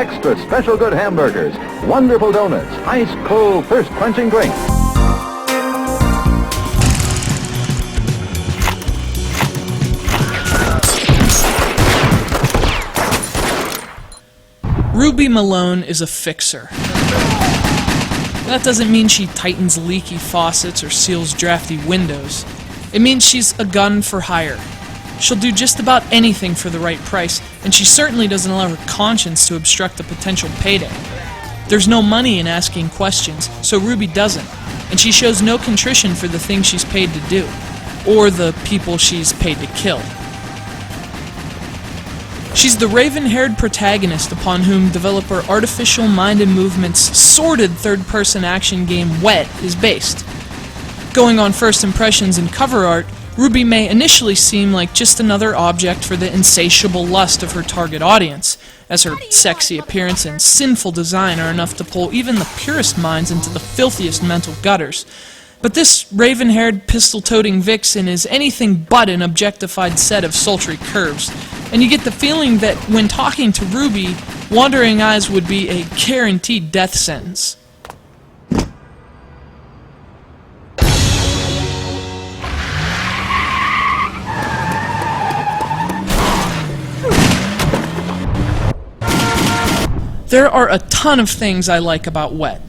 extra special good hamburgers, wonderful donuts, ice cold thirst-quenching drinks. Ruby Malone is a fixer. That doesn't mean she tightens leaky faucets or seals drafty windows. It means she's a gun for hire. She'll do just about anything for the right price, and she certainly doesn't allow her conscience to obstruct a potential payday. There's no money in asking questions, so Ruby doesn't, and she shows no contrition for the things she's paid to do, or the people she's paid to kill. She's the raven-haired protagonist upon whom developer Artificial Mind and Movement's sordid third-person action game Wet is based. Going on first impressions and cover art, Ruby may initially seem like just another object for the insatiable lust of her target audience, as her sexy appearance and sinful design are enough to pull even the purest minds into the filthiest mental gutters. But this raven-haired, pistol-toting vixen is anything but an objectified set of sultry curves, and you get the feeling that when talking to Ruby, wandering eyes would be a guaranteed death sentence. There are a ton of things I like about Wet.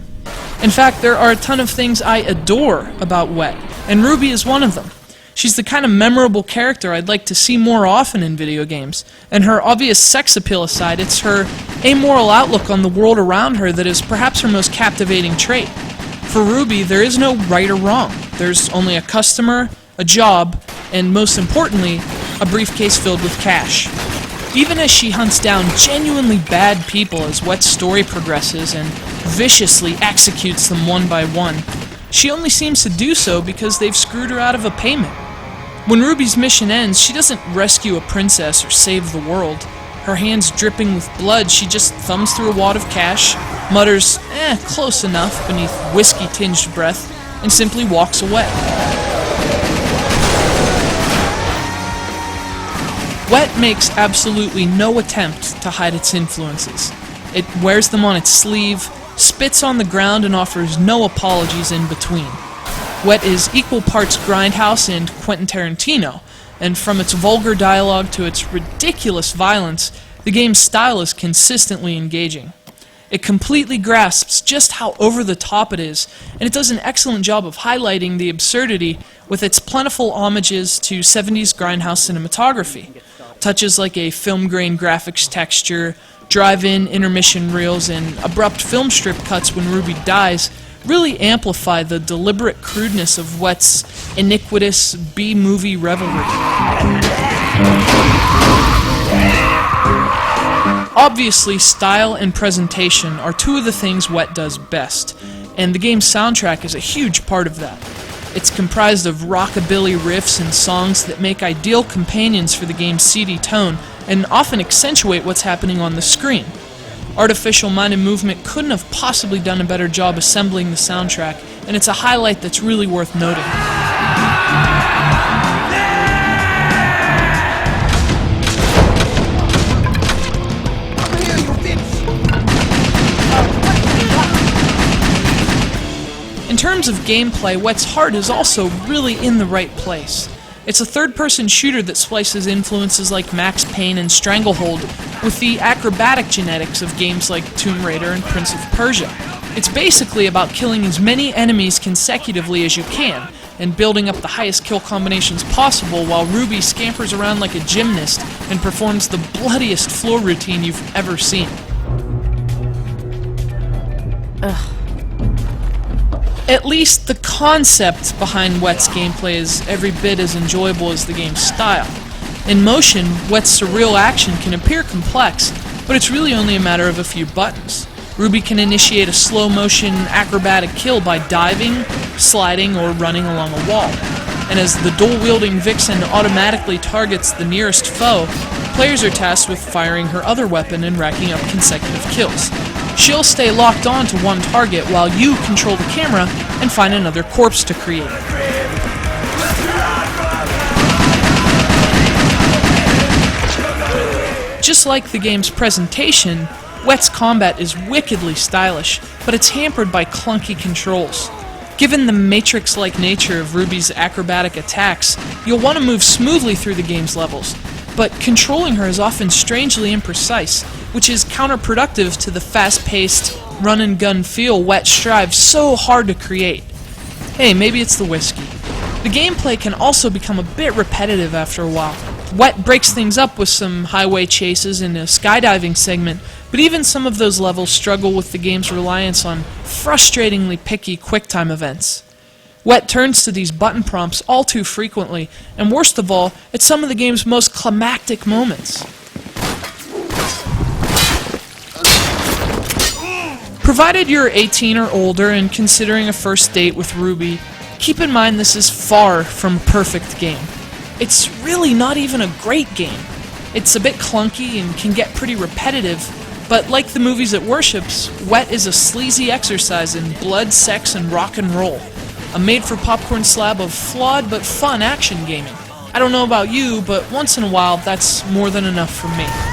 In fact, there are a ton of things I adore about Wet, and Ruby is one of them. She's the kind of memorable character I'd like to see more often in video games, and her obvious sex appeal aside, it's her amoral outlook on the world around her that is perhaps her most captivating trait. For Ruby, there is no right or wrong. There's only a customer, a job, and most importantly, a briefcase filled with cash. Even as she hunts down genuinely bad people as Wet's story progresses and viciously executes them one by one, she only seems to do so because they've screwed her out of a payment. When Ruby's mission ends, she doesn't rescue a princess or save the world. Her hands dripping with blood, she just thumbs through a wad of cash, mutters, close enough, beneath whiskey-tinged breath, and simply walks away. Wet makes absolutely no attempt to hide its influences. It wears them on its sleeve, spits on the ground, and offers no apologies in between. Wet is equal parts Grindhouse and Quentin Tarantino, and from its vulgar dialogue to its ridiculous violence, the game's style is consistently engaging. It completely grasps just how over-the-top it is, and it does an excellent job of highlighting the absurdity with its plentiful homages to 70s Grindhouse cinematography. Touches like a film-grain graphics texture, drive-in intermission reels, and abrupt film strip cuts when Ruby dies really amplify the deliberate crudeness of Wet's iniquitous B-movie revelry. Obviously, style and presentation are two of the things Wet does best, and the game's soundtrack is a huge part of that. It's comprised of rockabilly riffs and songs that make ideal companions for the game's seedy tone and often accentuate what's happening on the screen. Artificial Mind and Movement couldn't have possibly done a better job assembling the soundtrack, and it's a highlight that's really worth noting. In terms of gameplay, Wet's heart is also really in the right place. It's a third-person shooter that splices influences like Max Payne and Stranglehold with the acrobatic genetics of games like Tomb Raider and Prince of Persia. It's basically about killing as many enemies consecutively as you can, and building up the highest kill combinations possible while Ruby scampers around like a gymnast and performs the bloodiest floor routine you've ever seen. At least the concept behind Wet's gameplay is every bit as enjoyable as the game's style. In motion, Wet's surreal action can appear complex, but it's really only a matter of a few buttons. Ruby can initiate a slow-motion acrobatic kill by diving, sliding, or running along a wall. And as the dual-wielding vixen automatically targets the nearest foe, players are tasked with firing her other weapon and racking up consecutive kills. She'll stay locked on to one target while you control the camera and find another corpse to create. Just like the game's presentation, Wet's combat is wickedly stylish, but it's hampered by clunky controls. Given the Matrix-like nature of Ruby's acrobatic attacks, you'll want to move smoothly through the game's levels, but controlling her is often strangely imprecise, which is counterproductive to the fast-paced, run-and-gun feel Wet strives so hard to create. Hey, maybe it's the whiskey. The gameplay can also become a bit repetitive after a while. Wet breaks things up with some highway chases and a skydiving segment, but even some of those levels struggle with the game's reliance on frustratingly picky QuickTime events. Wet turns to these button prompts all too frequently, and worst of all, at some of the game's most climactic moments. Provided you're 18 or older and considering a first date with Ruby, keep in mind this is far from a perfect game. It's really not even a great game. It's a bit clunky and can get pretty repetitive, but like the movies it worships, Wet is a sleazy exercise in blood, sex, and rock and roll. A made-for-popcorn slab of flawed but fun action gaming. I don't know about you, but once in a while that's more than enough for me.